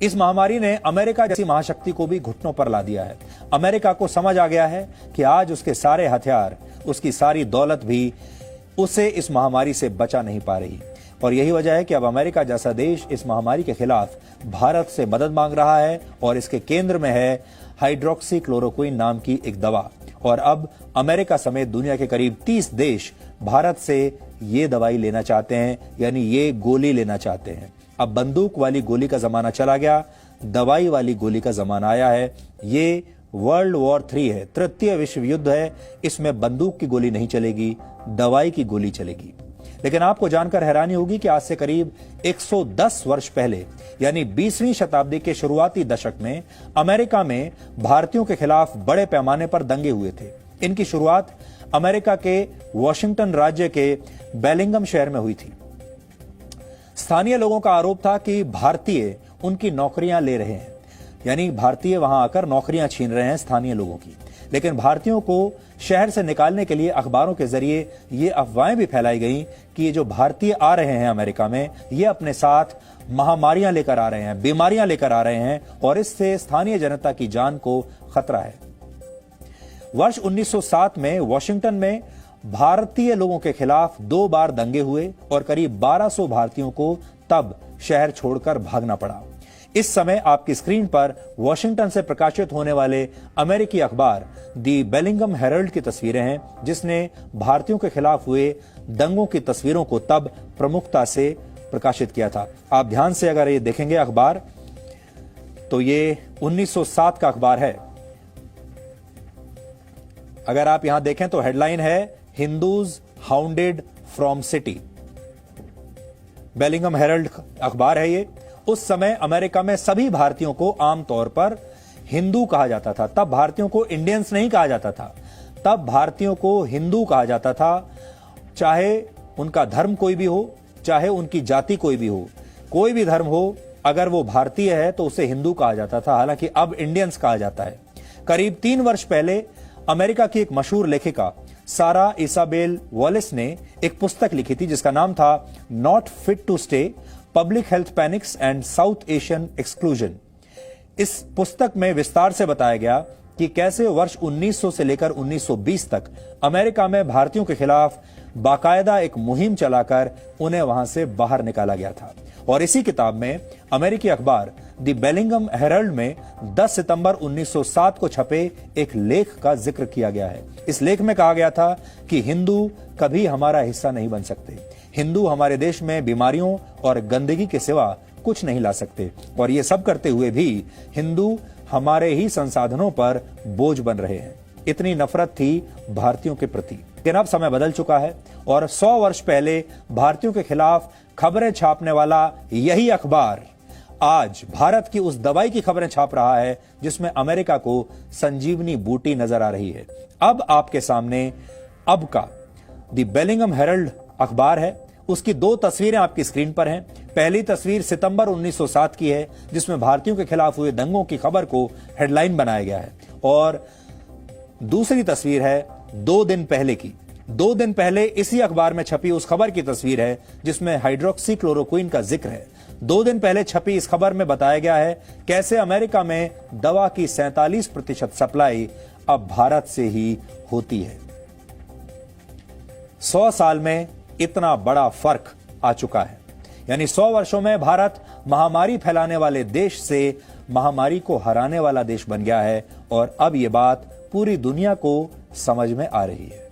इस महामारी ने अमेरिका जैसी महाशक्ति को भी घुटनों पर ला दिया है। अमेरिका को समझ आ गया है कि आज उसके सारे हथियार, उसकी सारी दौलत भी उसे इस महामारी से बचा नहीं पा रही। और यही वजह है कि अब अमेरिका जैसा देश इस महामारी के खिलाफ भारत से मदद मांग रहा है और इसके केंद्र में है हाइड्रोक्सीक्लोरोक्विन नाम की एक दवा। और अब अमेरिका समेत दुनिया के करीब 30 देश भारत से ये दवाई लेना चाहते हैं, यानी ये गोली लेना चाहते हैं। अब बंदूक वाली गोली का जमाना चला गया, दवाई वाली गोली का जमाना आया है। ये वर्ल्ड वॉर 3 है, तृतीय विश्व युद्ध है। इसमें बंदूक की गोली नहीं चलेगी, दवाई की गोली चलेगी। लेकिन आपको जानकर हैरानी होगी कि आज से करीब 110 वर्ष पहले, यानी 20वीं शताब्दी के शुरुआती दशक में अमेरिका में भारतीयों के खिलाफ बड़े पैमाने पर दंगे हुए थे। इनकी शुरुआत अमेरिका के वॉशिंगटन राज्य के बेलिंगम शहर में हुई थी। स्थानीय लोगों का आरोप था कि भारतीय उनकी नौकरियां ले रहे हैं, यानी भारतीय वहां आकर नौकरियां छीन रहे हैं स्थानीय लोगों की। लेकिन भारतीयों को शहर से निकालने के लिए अखबारों के जरिए ये अफवाहें भी फैलाई गई कि ये जो भारतीय आ रहे हैं अमेरिका में, ये अपने साथ महामारियां लेकर आ रहे हैं, बीमारियां लेकर आ रहे हैं और इससे स्थानीय जनता की जान को खतरा है। वर्ष 1907 में वॉशिंगटन में भारतीय लोगों के खिलाफ 2 बार दंगे हुए और करीब 1200 भारतीयों को तब शहर छोड़कर भागना पड़ा। इस समय आपकी स्क्रीन पर वॉशिंगटन से प्रकाशित होने वाले अमेरिकी अखबार दी बेलिंगम हेरल्ड की तस्वीरें हैं, जिसने भारतीयों के खिलाफ हुए दंगों की तस्वीरों को तब प्रमुखता से प्रकाशित किया था। आप ध्यान से अगर ये देखेंगे अखबार, तो ये 1907 का अखबार है। अगर आप यहां देखें तो हेडलाइन है Hindus hounded from city. Bellingham Herald अखबार है ये। उस समय अमेरिका में सभी भारतीयों को आमतौर पर हिंदू कहा जाता था। तब भारतीयों को इंडियंस नहीं कहा जाता था, तब भारतीयों को हिंदू कहा जाता था। चाहे उनका धर्म कोई भी हो, चाहे उनकी जाति कोई भी हो, कोई भी धर्म हो, अगर वो भारतीय है तो उसे हिंदू कहा जाता था। हालांकि अब इंडियंस कहा जाता है। करीब 3 वर्ष पहले अमेरिका की एक मशहूर लेखिका सारा इसाबेल वॉलिस ने एक पुस्तक लिखी थी जिसका नाम था not fit to stay, public health panics and South Asian exclusion. इस पुस्तक में विस्तार से बताया गया कि कैसे वर्ष 1900 से लेकर 1920 तक अमेरिका में भारतीयों के खिलाफ बाकायदा एक मुहिम चलाकर उन्हें वहां से बाहर निकाला गया था। और इसी किताब में अमेरिकी अखबार द बेलिंगम हेरल्ड में 10 सितंबर 1907 को छपे एक लेख का जिक्र किया गया है। इस लेख में कहा गया था कि हिंदू कभी हमारा हिस्सा नहीं बन सकते, हिंदू हमारे देश में बीमारियों और गंदगी के सिवा कुछ नहीं ला सकते, और ये सब करते हुए भी हिंदू हमारे ही संसाधनों पर बोझ बन रहे हैं। इतनी नफरत थी भारतीयों के प्रति। लेकिन अब समय बदल चुका है और 100 वर्ष पहले भारतीयों के खिलाफ खबरें छापने वाला यही अखबार आज भारत की उस दवाई की खबरें छाप रहा है जिसमें अमेरिका को संजीवनी बूटी नजर आ रही है। अब आपके सामने अब का द बेलिंगम हेरल्ड अखबार है। उसकी 2 तस्वीरें आपकी स्क्रीन पर हैं। पहली तस्वीर सितंबर 1907 की है जिसमें भारतीयों के खिलाफ हुए दंगों की खबर को हेडलाइन बनाया गया है, और दूसरी तस्वीर है 2 दिन पहले की। 2 दिन पहले इसी अखबार में छपी उस खबर की तस्वीर है जिसमें हाइड्रोक्सीक्लोरोक्विन का जिक्र है। 2 दिन पहले छपी इस खबर में बताया गया है कैसे अमेरिका में दवा की 47% सप्लाई अब भारत से ही होती है। 100 साल में इतना बड़ा फर्क आ चुका है, यानी 100 वर्षों में भारत महामारी फैलाने वाले देश से महामारी को हराने वाला देश बन गया है। और अब यह बात पूरी दुनिया को समझ में आ रही है।